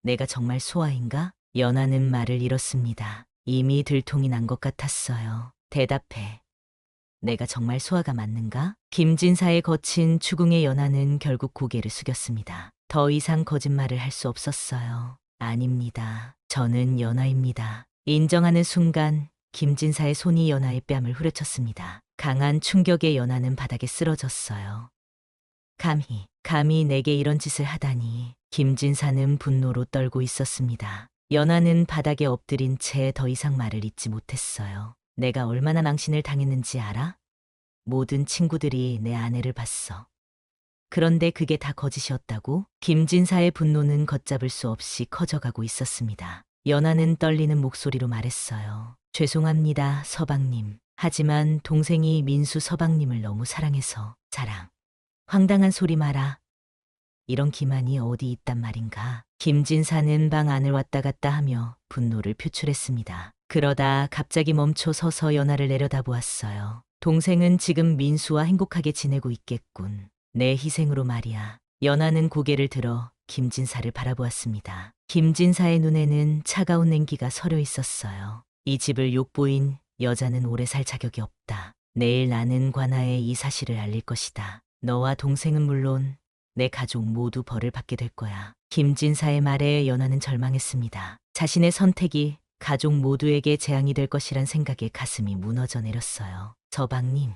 내가 정말 소아인가? 연하는 말을 잃었습니다. 이미 들통이 난 것 같았어요. 대답해. 내가 정말 소아가 맞는가? 김진사의 거친 추궁에 연하는 결국 고개를 숙였습니다. 더 이상 거짓말을 할 수 없었어요. 아닙니다. 저는 연하입니다. 인정하는 순간 김진사의 손이 연하의 뺨을 후려쳤습니다. 강한 충격에 연하는 바닥에 쓰러졌어요. 감히 내게 이런 짓을 하다니. 김진사는 분노로 떨고 있었습니다. 연하는 바닥에 엎드린 채 더 이상 말을 잇지 못했어요. 내가 얼마나 망신을 당했는지 알아? 모든 친구들이 내 아내를 봤어. 그런데 그게 다 거짓이었다고? 김진사의 분노는 걷잡을 수 없이 커져가고 있었습니다. 연하는 떨리는 목소리로 말했어요. 죄송합니다, 서방님. 하지만 동생이 민수 서방님을 너무 사랑해서. 자랑. 황당한 소리 마라. 이런 기만이 어디 있단 말인가. 김진사는 방 안을 왔다 갔다 하며 분노를 표출했습니다. 그러다 갑자기 멈춰 서서 연하를 내려다보았어요. 동생은 지금 민수와 행복하게 지내고 있겠군. 내 희생으로 말이야. 연하는 고개를 들어 김진사를 바라보았습니다. 김진사의 눈에는 차가운 냉기가 서려 있었어요. 이 집을 욕보인 여자는 오래 살 자격이 없다. 내일 나는 관아에 이 사실을 알릴 것이다. 너와 동생은 물론 내 가족 모두 벌을 받게 될 거야. 김진사의 말에 연하는 절망했습니다. 자신의 선택이 가족 모두에게 재앙이 될 것이란 생각에 가슴이 무너져 내렸어요. 서방님,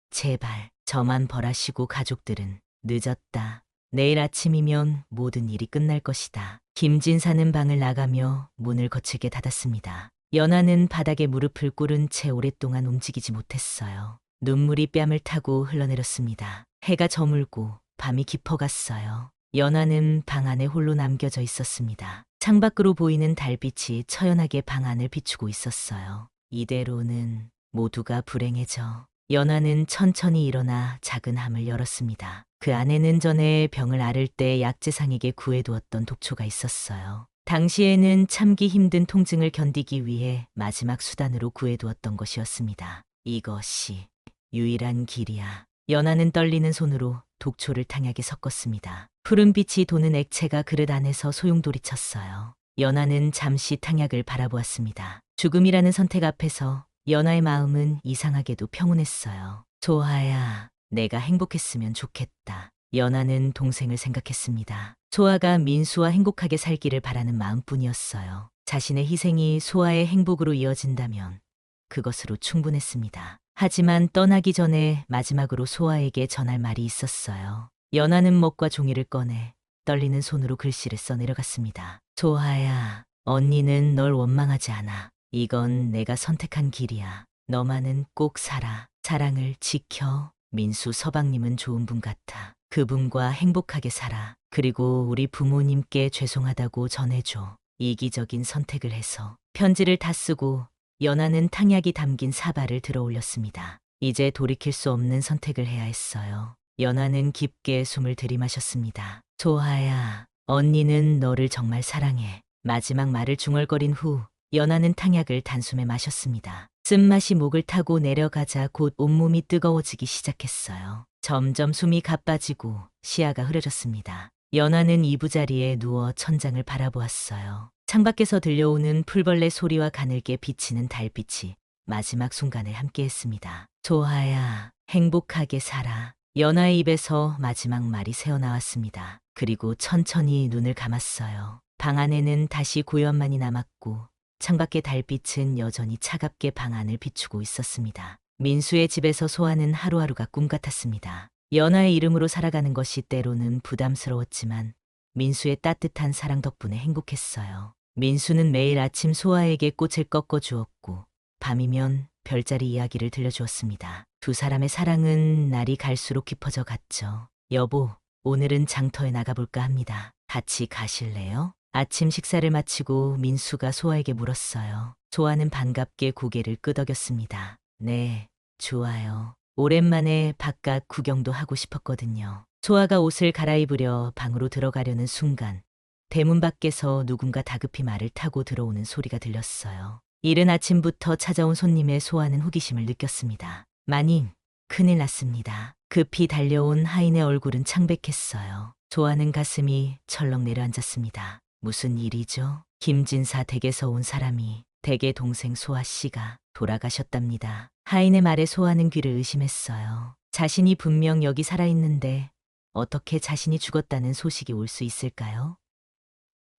제발 저만 벌하시고 가족들은. 늦었다. 내일 아침이면 모든 일이 끝날 것이다. 김진사는 방을 나가며 문을 거칠게 닫았습니다. 연하는 바닥에 무릎을 꿇은 채 오랫동안 움직이지 못했어요. 눈물이 뺨을 타고 흘러내렸습니다. 해가 저물고 밤이 깊어갔어요. 연하는 방 안에 홀로 남겨져 있었습니다. 창밖으로 보이는 달빛이 처연하게 방 안을 비추고 있었어요. 이대로는 모두가 불행해져. 연하는 천천히 일어나 작은 함을 열었습니다. 그 안에는 전에 병을 앓을 때 약재상에게 구해두었던 독초가 있었어요. 당시에는 참기 힘든 통증을 견디기 위해 마지막 수단으로 구해두었던 것이었습니다. 이것이 유일한 길이야. 연하는 떨리는 손으로 독초를 탕약에 섞었습니다. 푸른 빛이 도는 액체가 그릇 안에서 소용돌이쳤어요. 연하는 잠시 탕약을 바라보았습니다. 죽음이라는 선택 앞에서 연하의 마음은 이상하게도 평온했어요. 소아야, 내가 행복했으면 좋겠다. 연하는 동생을 생각했습니다. 소아가 민수와 행복하게 살기를 바라는 마음뿐이었어요. 자신의 희생이 소아의 행복으로 이어진다면 그것으로 충분했습니다. 하지만 떠나기 전에 마지막으로 소아에게 전할 말이 있었어요. 연하는 먹과 종이를 꺼내 떨리는 손으로 글씨를 써내려갔습니다. 소아야, 언니는 널 원망하지 않아. 이건 내가 선택한 길이야. 너만은 꼭 살아. 사랑을 지켜. 민수 서방님은 좋은 분 같아. 그분과 행복하게 살아. 그리고 우리 부모님께 죄송하다고 전해줘. 이기적인 선택을 해서. 편지를 다 쓰고 연하는 탕약이 담긴 사발을 들어 올렸습니다. 이제 돌이킬 수 없는 선택을 해야 했어요. 연하는 깊게 숨을 들이마셨습니다. 소아야, 언니는 너를 정말 사랑해. 마지막 말을 중얼거린 후 연하는 탕약을 단숨에 마셨습니다. 쓴맛이 목을 타고 내려가자 곧 온몸이 뜨거워지기 시작했어요. 점점 숨이 가빠지고 시야가 흐려졌습니다. 연하는 이부자리에 누워 천장을 바라보았어요. 창밖에서 들려오는 풀벌레 소리와 가늘게 비치는 달빛이 마지막 순간을 함께했습니다. 소아야, 행복하게 살아. 연하의 입에서 마지막 말이 새어나왔습니다. 그리고 천천히 눈을 감았어요. 방 안에는 다시 고요함만이 남았고 창밖의 달빛은 여전히 차갑게 방 안을 비추고 있었습니다. 민수의 집에서 소아는 하루하루가 꿈 같았습니다. 연하의 이름으로 살아가는 것이 때로는 부담스러웠지만 민수의 따뜻한 사랑 덕분에 행복했어요. 민수는 매일 아침 소아에게 꽃을 꺾어 주었고 밤이면 별자리 이야기를 들려주었습니다. 두 사람의 사랑은 날이 갈수록 깊어져 갔죠. 여보, 오늘은 장터에 나가볼까 합니다. 같이 가실래요? 아침 식사를 마치고 민수가 소아에게 물었어요. 소아는 반갑게 고개를 끄덕였습니다. 네, 좋아요. 오랜만에 바깥 구경도 하고 싶었거든요. 소아가 옷을 갈아입으려 방으로 들어가려는 순간 대문 밖에서 누군가 다급히 말을 타고 들어오는 소리가 들렸어요. 이른 아침부터 찾아온 손님의 소아는 호기심을 느꼈습니다. 마님, 큰일 났습니다. 급히 달려온 하인의 얼굴은 창백했어요. 소아는 가슴이 철렁 내려앉았습니다. 무슨 일이죠? 김진사 댁에서 온 사람이 댁의 동생 소아 씨가 돌아가셨답니다. 하인의 말에 소아는 귀를 의심했어요. 자신이 분명 여기 살아있는데 어떻게 자신이 죽었다는 소식이 올 수 있을까요?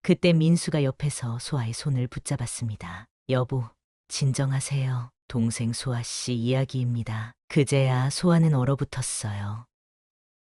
그때 민수가 옆에서 소아의 손을 붙잡았습니다. 여보, 진정하세요. 동생 소아 씨 이야기입니다. 그제야 소아는 얼어붙었어요.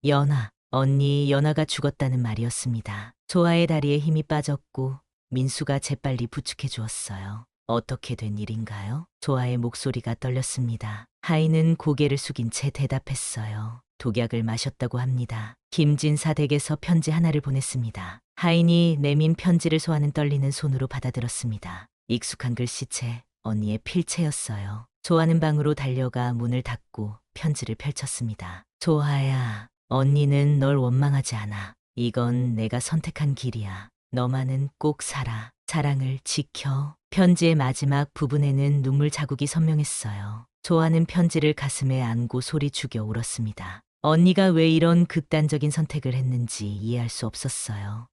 연아, 언니 연아가 죽었다는 말이었습니다. 소아의 다리에 힘이 빠졌고 민수가 재빨리 부축해 주었어요. 어떻게 된 일인가요? 소아의 목소리가 떨렸습니다. 하인은 고개를 숙인 채 대답했어요. 독약을 마셨다고 합니다. 김진사 댁에서 편지 하나를 보냈습니다. 하인이 내민 편지를 소아는 떨리는 손으로 받아들었습니다. 익숙한 글씨체, 언니의 필체였어요. 소아는 방으로 달려가 문을 닫고 편지를 펼쳤습니다. 소아야, 언니는 널 원망하지 않아. 이건 내가 선택한 길이야. 너만은 꼭 살아. 사랑을 지켜. 편지의 마지막 부분에는 눈물 자국이 선명했어요. 소아는 편지를 가슴에 안고 소리 죽여 울었습니다. 언니가 왜 이런 극단적인 선택을 했는지 이해할 수 없었어요.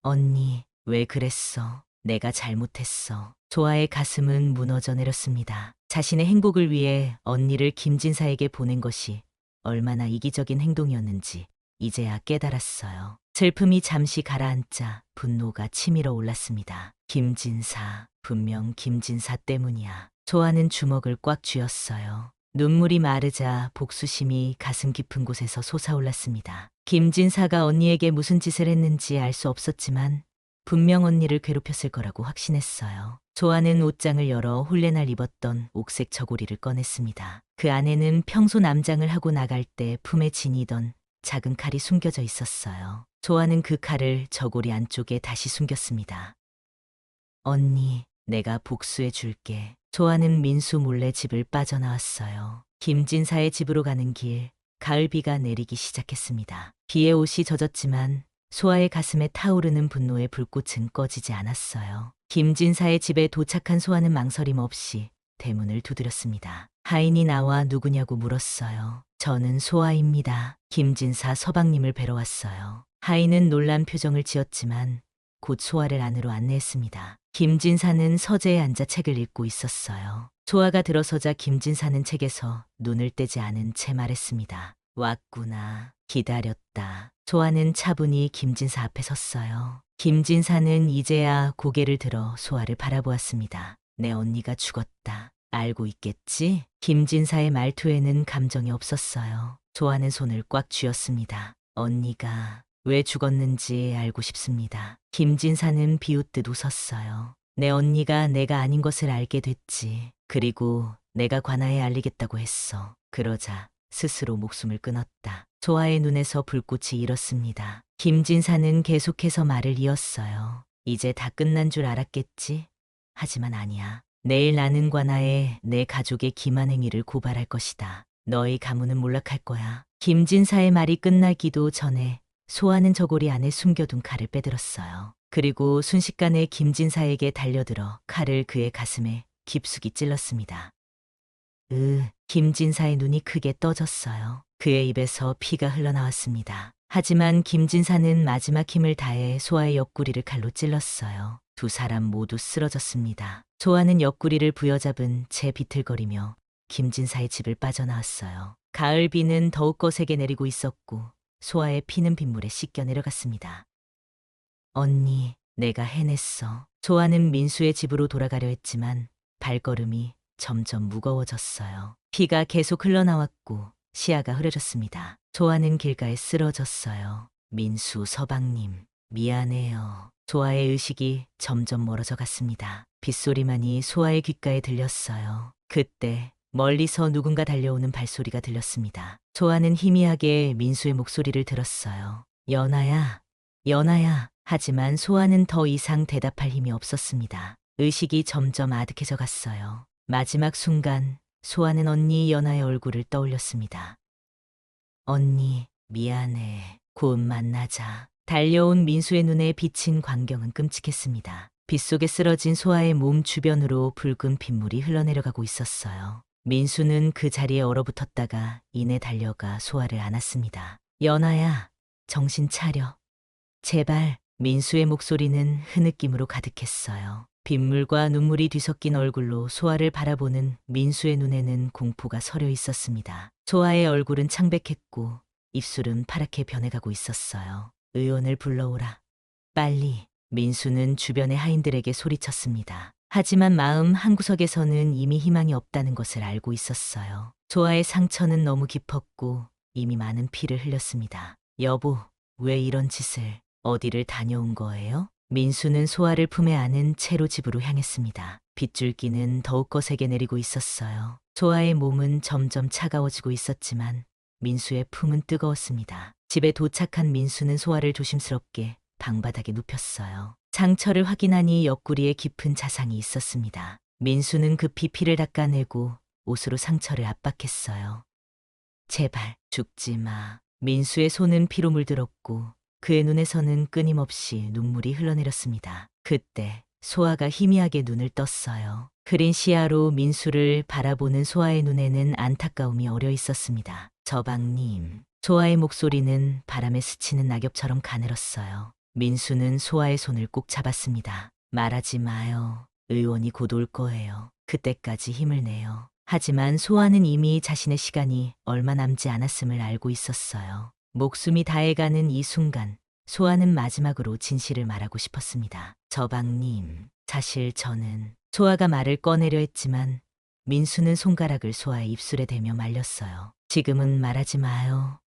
언니, 왜 그랬어? 내가 잘못했어. 소아의 가슴은 무너져 내렸습니다. 자신의 행복을 위해 언니를 김진사에게 보낸 것이 얼마나 이기적인 행동이었는지 이제야 깨달았어요. 슬픔이 잠시 가라앉자 분노가 치밀어 올랐습니다. 김진사, 분명 김진사 때문이야. 소아는 주먹을 꽉 쥐었어요. 눈물이 마르자 복수심이 가슴 깊은 곳에서 솟아올랐습니다. 김진사가 언니에게 무슨 짓을 했는지 알 수 없었지만 분명 언니를 괴롭혔을 거라고 확신했어요. 소아는 옷장을 열어 홀레날 입었던 옥색 저고리를 꺼냈습니다. 그 안에는 평소 남장을 하고 나갈 때 품에 지니던 작은 칼이 숨겨져 있었어요. 소아는 그 칼을 저고리 안쪽에 다시 숨겼습니다. 언니, 내가 복수해 줄게. 소아는 민수 몰래 집을 빠져나왔어요. 김진사의 집으로 가는 길, 가을비가 내리기 시작했습니다. 비에 옷이 젖었지만 소아의 가슴에 타오르는 분노의 불꽃은 꺼지지 않았어요. 김진사의 집에 도착한 소아는 망설임 없이 대문을 두드렸습니다. 하인이 나와 누구냐고 물었어요. 저는 소아입니다. 김진사 서방님을 뵈러 왔어요. 하인은 놀란 표정을 지었지만 곧 소아를 안으로 안내했습니다. 김진사는 서재에 앉아 책을 읽고 있었어요. 소아가 들어서자 김진사는 책에서 눈을 떼지 않은 채 말했습니다. 왔구나. 기다렸다. 소아는 차분히 김진사 앞에 섰어요. 김진사는 이제야 고개를 들어 소아를 바라보았습니다. 내 언니가 죽었다. 알고 있겠지? 김진사의 말투에는 감정이 없었어요. 소아는 손을 꽉 쥐었습니다. 언니가 왜 죽었는지 알고 싶습니다. 김진사는 비웃듯 웃었어요. 내 언니가 내가 아닌 것을 알게 됐지. 그리고 내가 관아에 알리겠다고 했어. 그러자 스스로 목숨을 끊었다. 소아의 눈에서 불꽃이 일었습니다. 김진사는 계속해서 말을 이었어요. 이제 다 끝난 줄 알았겠지? 하지만 아니야. 내일 나는 관아에 내 가족의 기만 행위를 고발할 것이다. 너희 가문은 몰락할 거야. 김진사의 말이 끝나기도 전에 소아는 저고리 안에 숨겨둔 칼을 빼들었어요. 그리고 순식간에 김진사에게 달려들어 칼을 그의 가슴에 깊숙이 찔렀습니다. 김진사의 눈이 크게 떠졌어요. 그의 입에서 피가 흘러나왔습니다. 하지만 김진사는 마지막 힘을 다해 소아의 옆구리를 칼로 찔렀어요. 두 사람 모두 쓰러졌습니다. 소아는 옆구리를 부여잡은 채 비틀거리며 김진사의 집을 빠져나왔어요. 가을 비는 더욱 거세게 내리고 있었고 소아의 피는 빗물에 씻겨 내려갔습니다. 언니, 내가 해냈어. 소아는 민수의 집으로 돌아가려 했지만 발걸음이 점점 무거워졌어요. 피가 계속 흘러나왔고 시야가 흐려졌습니다. 소아는 길가에 쓰러졌어요. 민수 서방님, 미안해요. 소아의 의식이 점점 멀어져 갔습니다. 빗소리만이 소아의 귓가에 들렸어요. 그때 멀리서 누군가 달려오는 발소리가 들렸습니다. 소아는 희미하게 민수의 목소리를 들었어요. 연아야, 연아야. 하지만 소아는 더 이상 대답할 힘이 없었습니다. 의식이 점점 아득해져 갔어요. 마지막 순간 소아는 언니 연아의 얼굴을 떠올렸습니다. 언니, 미안해. 곧 만나자. 달려온 민수의 눈에 비친 광경은 끔찍했습니다. 빗속에 쓰러진 소아의 몸 주변으로 붉은 빗물이 흘러내려가고 있었어요. 민수는 그 자리에 얼어붙었다가 이내 달려가 소아를 안았습니다. 연아야, 정신 차려. 제발. 민수의 목소리는 흐느낌으로 가득했어요. 빗물과 눈물이 뒤섞인 얼굴로 소아를 바라보는 민수의 눈에는 공포가 서려 있었습니다. 소아의 얼굴은 창백했고 입술은 파랗게 변해가고 있었어요. 의원을 불러오라. 빨리. 민수는 주변의 하인들에게 소리쳤습니다. 하지만 마음 한구석에서는 이미 희망이 없다는 것을 알고 있었어요. 소아의 상처는 너무 깊었고 이미 많은 피를 흘렸습니다. 여보, 왜 이런 짓을? 어디를 다녀온 거예요? 민수는 소아를 품에 안은 채로 집으로 향했습니다. 빗줄기는 더욱 거세게 내리고 있었어요. 소아의 몸은 점점 차가워지고 있었지만 민수의 품은 뜨거웠습니다. 집에 도착한 민수는 소아를 조심스럽게 방바닥에 눕혔어요. 상처를 확인하니 옆구리에 깊은 자상이 있었습니다. 민수는 급히 피를 닦아내고 옷으로 상처를 압박했어요. 제발 죽지 마. 민수의 손은 피로 물들었고 그의 눈에서는 끊임없이 눈물이 흘러내렸습니다. 그때 소아가 희미하게 눈을 떴어요. 흐린 시야로 민수를 바라보는 소아의 눈에는 안타까움이 어려 있었습니다. 저방님. 소아의 목소리는 바람에 스치는 낙엽처럼 가늘었어요. 민수는 소아의 손을 꼭 잡았습니다. 말하지 마요. 의원이 곧 올 거예요. 그때까지 힘을 내요. 하지만 소아는 이미 자신의 시간이 얼마 남지 않았음을 알고 있었어요. 목숨이 다해가는 이 순간, 소아는 마지막으로 진실을 말하고 싶었습니다. 저방님, 사실 저는 소아가 말을 꺼내려 했지만 민수는 손가락을 소아의 입술에 대며 말렸어요. 지금은 말하지 마요.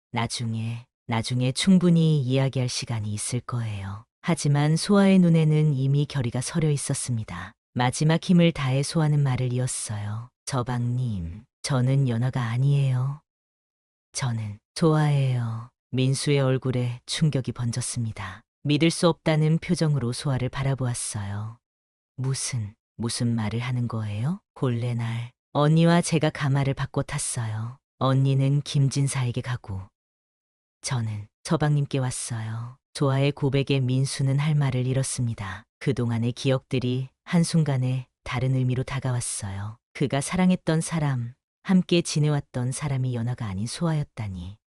나중에 충분히 이야기할 시간이 있을 거예요. 하지만 소아의 눈에는 이미 결의가 서려 있었습니다. 마지막 힘을 다해 소아는 말을 이었어요. 저방님, 저는 연하가 아니에요. 저는 소아예요. 민수의 얼굴에 충격이 번졌습니다. 믿을 수 없다는 표정으로 소아를 바라보았어요. 무슨 말을 하는 거예요? 본래 날 언니와 제가 가마를 바꿔 탔어요. 언니는 김진사에게 가고 저는 서방님께 왔어요. 소아의 고백에 민수는 할 말을 잃었습니다. 그동안의 기억들이 한순간에 다른 의미로 다가왔어요. 그가 사랑했던 사람, 함께 지내왔던 사람이 연하가 아닌 소아였다니.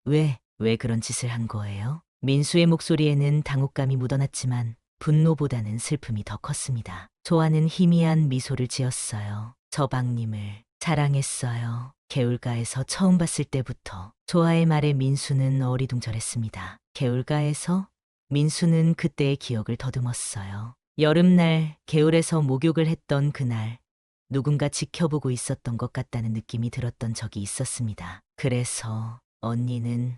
왜 그런 짓을 한 거예요? 민수의 목소리에는 당혹감이 묻어났지만 분노보다는 슬픔이 더 컸습니다. 소아는 희미한 미소를 지었어요. 서방님을 사랑했어요. 개울가에서 처음 봤을 때부터. 소아의 말에 민수는 어리둥절했습니다. 개울가에서? 민수는 그때의 기억을 더듬었어요. 여름날 개울에서 목욕을 했던 그날 누군가 지켜보고 있었던 것 같다는 느낌이 들었던 적이 있었습니다. 그래서 언니는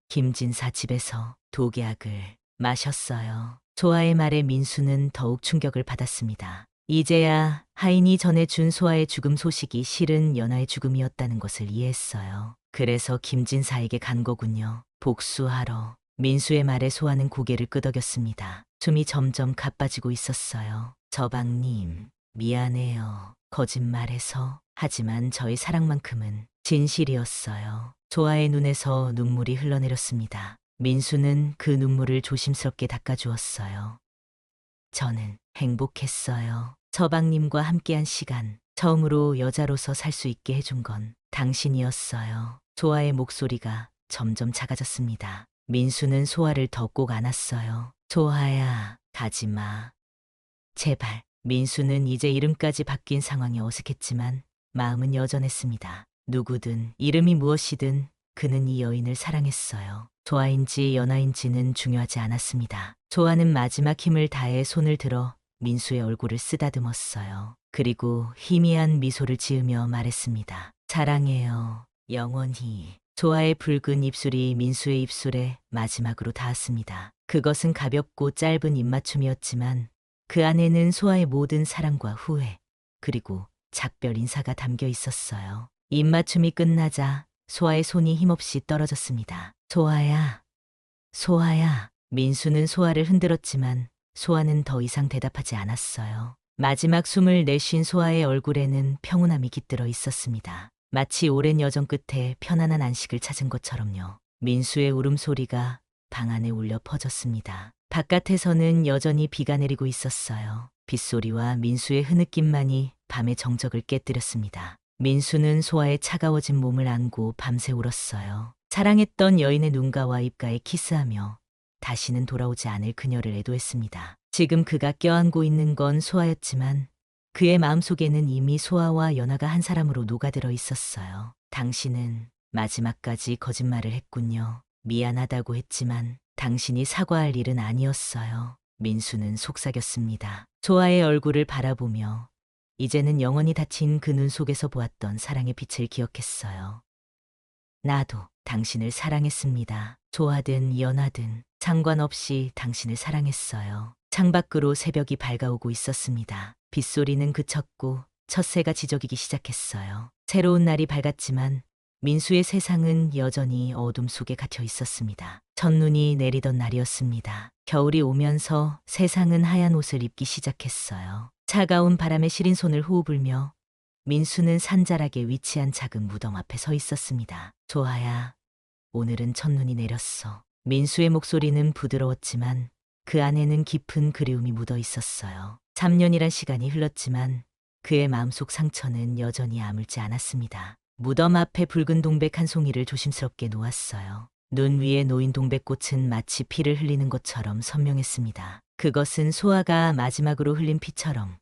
김진사 집에서 독약을 마셨어요. 소아의 말에 민수는 더욱 충격을 받았습니다. 이제야 하인이 전해준 소아의 죽음 소식이 실은 연하의 죽음이었다는 것을 이해했어요. 그래서 김진사에게 간 거군요. 복수하러. 민수의 말에 소아는 고개를 끄덕였습니다. 숨이 점점 가빠지고 있었어요. 저방님, 미안해요. 거짓말해서. 하지만 저의 사랑만큼은 진실이었어요. 소아의 눈에서 눈물이 흘러내렸습니다. 민수는 그 눈물을 조심스럽게 닦아주었어요. 저는 행복했어요. 서방님과 함께한 시간, 처음으로 여자로서 살 수 있게 해준 건 당신이었어요. 소아의 목소리가 점점 작아졌습니다. 민수는 소아를 더 꼭 안았어요. 소아야, 가지마. 제발. 민수는 이제 이름까지 바뀐 상황이 어색했지만 마음은 여전했습니다. 누구든 이름이 무엇이든 그는 이 여인을 사랑했어요. 소아인지 연하인지는 중요하지 않았습니다. 소아는 마지막 힘을 다해 손을 들어 민수의 얼굴을 쓰다듬었어요. 그리고 희미한 미소를 지으며 말했습니다. 사랑해요. 영원히. 소아의 붉은 입술이 민수의 입술에 마지막으로 닿았습니다. 그것은 가볍고 짧은 입맞춤이었지만 그 안에는 소아의 모든 사랑과 후회, 그리고 작별 인사가 담겨 있었어요. 입맞춤이 끝나자 소아의 손이 힘없이 떨어졌습니다. 소아야. 민수는 소아를 흔들었지만 소아는 더 이상 대답하지 않았어요. 마지막 숨을 내쉰 소아의 얼굴에는 평온함이 깃들어 있었습니다. 마치 오랜 여정 끝에 편안한 안식을 찾은 것처럼요. 민수의 울음소리가 방 안에 울려 퍼졌습니다. 바깥에서는 여전히 비가 내리고 있었어요. 빗소리와 민수의 흐느낌만이 밤의 정적을 깨뜨렸습니다. 민수는 소아의 차가워진 몸을 안고 밤새 울었어요. 사랑했던 여인의 눈가와 입가에 키스하며 다시는 돌아오지 않을 그녀를 애도했습니다. 지금 그가 껴안고 있는 건 소아였지만 그의 마음속에는 이미 소아와 연하가 한 사람으로 녹아들어 있었어요. 당신은 마지막까지 거짓말을 했군요. 미안하다고 했지만 당신이 사과할 일은 아니었어요. 민수는 속삭였습니다. 소아의 얼굴을 바라보며 이제는 영원히 닫힌 그 눈 속에서 보았던 사랑의 빛을 기억했어요. 나도 당신을 사랑했습니다. 소아든 연하든 상관없이 당신을 사랑했어요. 창밖으로 새벽이 밝아오고 있었습니다. 빗소리는 그쳤고 첫새가 지저귀기 시작했어요. 새로운 날이 밝았지만 민수의 세상은 여전히 어둠 속에 갇혀 있었습니다. 첫눈이 내리던 날이었습니다. 겨울이 오면서 세상은 하얀 옷을 입기 시작했어요. 차가운 바람에 시린 손을 호흡 불며 민수는 산자락에 위치한 작은 무덤 앞에 서 있었습니다. 소아야, 오늘은 첫눈이 내렸어. 민수의 목소리는 부드러웠지만 그 안에는 깊은 그리움이 묻어 있었어요. 3년이란 시간이 흘렀지만 그의 마음속 상처는 여전히 아물지 않았습니다. 무덤 앞에 붉은 동백 한 송이를 조심스럽게 놓았어요. 눈 위에 놓인 동백꽃은 마치 피를 흘리는 것처럼 선명했습니다. 그것은 소아가 마지막으로 흘린 피처럼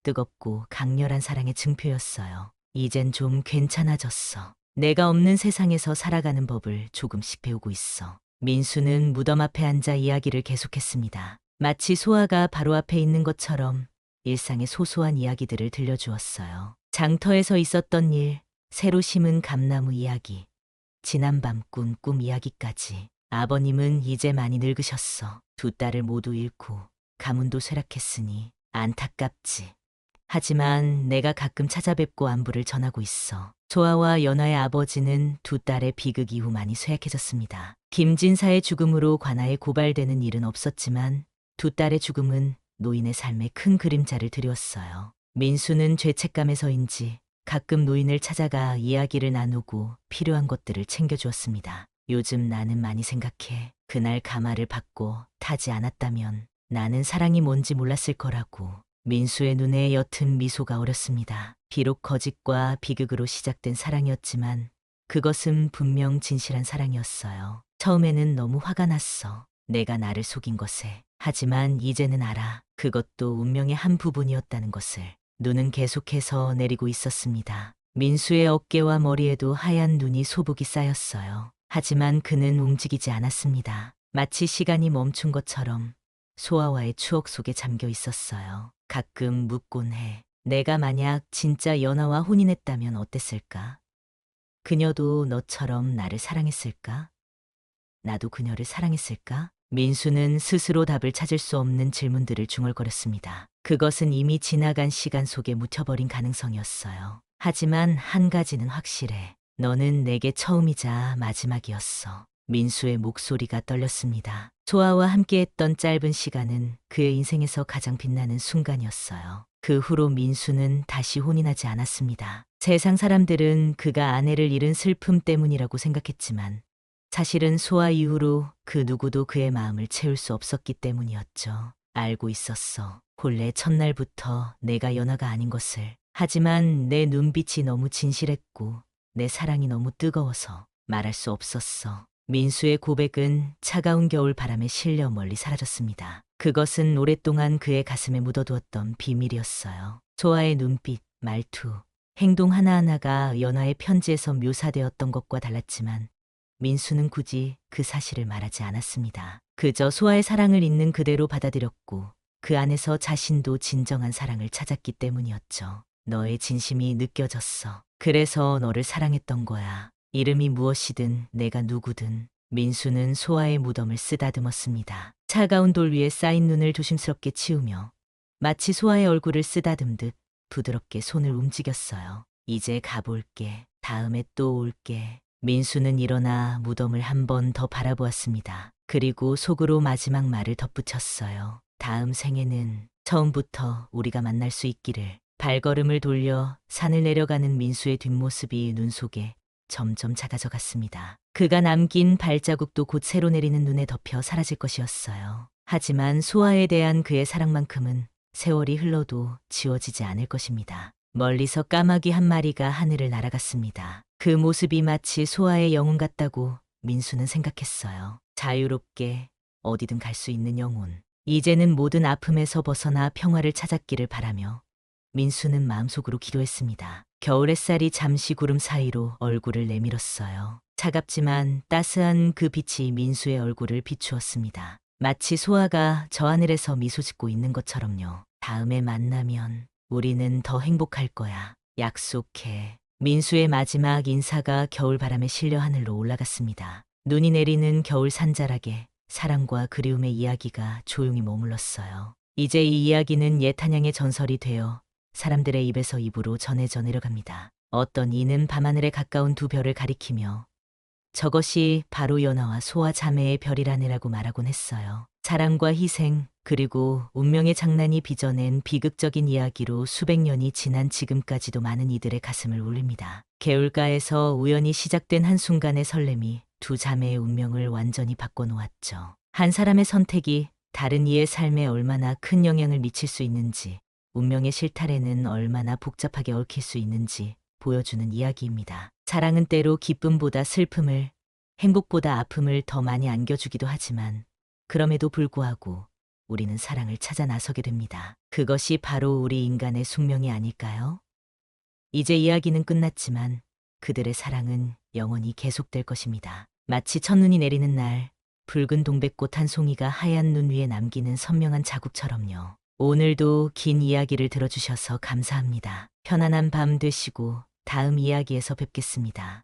뜨겁고 강렬한 사랑의 증표였어요. 이젠 좀 괜찮아졌어. 내가 없는 세상에서 살아가는 법을 조금씩 배우고 있어. 민수는 무덤 앞에 앉아 이야기를 계속했습니다. 마치 소아가 바로 앞에 있는 것처럼 일상의 소소한 이야기들을 들려주었어요. 장터에서 있었던 일, 새로 심은 감나무 이야기, 지난밤 꾼 꿈 이야기까지. 아버님은 이제 많이 늙으셨어. 두 딸을 모두 잃고 가문도 쇠락했으니 안타깝지. 하지만 내가 가끔 찾아뵙고 안부를 전하고 있어. 소아와 연화의 아버지는 두 딸의 비극 이후 많이 쇠약해졌습니다. 김진사의 죽음으로 관아에 고발되는 일은 없었지만 두 딸의 죽음은 노인의 삶에 큰 그림자를 드렸어요. 민수는 죄책감에서인지 가끔 노인을 찾아가 이야기를 나누고 필요한 것들을 챙겨주었습니다. 요즘 나는 많이 생각해. 그날 가마를 받고 타지 않았다면 나는 사랑이 뭔지 몰랐을 거라고. 민수의 눈에 옅은 미소가 어렸습니다. 비록 거짓과 비극으로 시작된 사랑이었지만 그것은 분명 진실한 사랑이었어요. 처음에는 너무 화가 났어. 내가 나를 속인 것에. 하지만 이제는 알아. 그것도 운명의 한 부분이었다는 것을. 눈은 계속해서 내리고 있었습니다. 민수의 어깨와 머리에도 하얀 눈이 소복이 쌓였어요. 하지만 그는 움직이지 않았습니다. 마치 시간이 멈춘 것처럼 소아와의 추억 속에 잠겨 있었어요. 가끔 묻곤 해. 내가 만약 진짜 연하와 혼인했다면 어땠을까? 그녀도 너처럼 나를 사랑했을까? 나도 그녀를 사랑했을까? 민수는 스스로 답을 찾을 수 없는 질문들을 중얼거렸습니다. 그것은 이미 지나간 시간 속에 묻혀버린 가능성이었어요. 하지만 한 가지는 확실해. 너는 내게 처음이자 마지막이었어. 민수의 목소리가 떨렸습니다. 소아와 함께했던 짧은 시간은 그의 인생에서 가장 빛나는 순간이었어요. 그 후로 민수는 다시 혼인하지 않았습니다. 세상 사람들은 그가 아내를 잃은 슬픔 때문이라고 생각했지만 사실은 소아 이후로 그 누구도 그의 마음을 채울 수 없었기 때문이었죠. 알고 있었어. 본래 첫날부터 내가 연하가 아닌 것을. 하지만 내 눈빛이 너무 진실했고 내 사랑이 너무 뜨거워서 말할 수 없었어. 민수의 고백은 차가운 겨울 바람에 실려 멀리 사라졌습니다. 그것은 오랫동안 그의 가슴에 묻어두었던 비밀이었어요. 소아의 눈빛, 말투, 행동 하나하나가 연하의 편지에서 묘사되었던 것과 달랐지만 민수는 굳이 그 사실을 말하지 않았습니다. 그저 소아의 사랑을 있는 그대로 받아들였고 그 안에서 자신도 진정한 사랑을 찾았기 때문이었죠. 너의 진심이 느껴졌어. 그래서 너를 사랑했던 거야. 이름이 무엇이든 내가 누구든. 민수는 소아의 무덤을 쓰다듬었습니다. 차가운 돌 위에 쌓인 눈을 조심스럽게 치우며 마치 소아의 얼굴을 쓰다듬듯 부드럽게 손을 움직였어요. 이제 가볼게. 다음에 또 올게. 민수는 일어나 무덤을 한 번 더 바라보았습니다. 그리고 속으로 마지막 말을 덧붙였어요. 다음 생에는 처음부터 우리가 만날 수 있기를. 발걸음을 돌려 산을 내려가는 민수의 뒷모습이 눈 속에 점점 작아져 갔습니다. 그가 남긴 발자국도 곧 새로 내리는 눈에 덮여 사라질 것이었어요. 하지만 소아에 대한 그의 사랑만큼은 세월이 흘러도 지워지지 않을 것입니다. 멀리서 까마귀 한 마리가 하늘을 날아갔습니다. 그 모습이 마치 소아의 영혼 같다고 민수는 생각했어요. 자유롭게 어디든 갈 수 있는 영혼. 이제는 모든 아픔에서 벗어나 평화를 찾았기를 바라며 민수는 마음속으로 기도했습니다. 겨울 햇살이 잠시 구름 사이로 얼굴을 내밀었어요. 차갑지만 따스한 그 빛이 민수의 얼굴을 비추었습니다. 마치 소아가 저 하늘에서 미소 짓고 있는 것처럼요. 다음에 만나면 우리는 더 행복할 거야. 약속해. 민수의 마지막 인사가 겨울바람에 실려 하늘로 올라갔습니다. 눈이 내리는 겨울 산자락에 사랑과 그리움의 이야기가 조용히 머물렀어요. 이제 이 이야기는 옛 한양의 전설이 되어 사람들의 입에서 입으로 전해져 내려갑니다. 어떤 이는 밤하늘에 가까운 두 별을 가리키며 저것이 바로 연하와 소와 자매의 별이라네라고 말하곤 했어요. 사랑과 희생, 그리고 운명의 장난이 빚어낸 비극적인 이야기로 수백 년이 지난 지금까지도 많은 이들의 가슴을 울립니다. 개울가에서 우연히 시작된 한순간의 설렘이 두 자매의 운명을 완전히 바꿔놓았죠. 한 사람의 선택이 다른 이의 삶에 얼마나 큰 영향을 미칠 수 있는지, 운명의 실타래는 얼마나 복잡하게 얽힐 수 있는지 보여주는 이야기입니다. 사랑은 때로 기쁨보다 슬픔을, 행복보다 아픔을 더 많이 안겨주기도 하지만 그럼에도 불구하고 우리는 사랑을 찾아 나서게 됩니다. 그것이 바로 우리 인간의 숙명이 아닐까요? 이제 이야기는 끝났지만 그들의 사랑은 영원히 계속될 것입니다. 마치 첫눈이 내리는 날 붉은 동백꽃 한 송이가 하얀 눈 위에 남기는 선명한 자국처럼요. 오늘도 긴 이야기를 들어주셔서 감사합니다. 편안한 밤 되시고 다음 이야기에서 뵙겠습니다.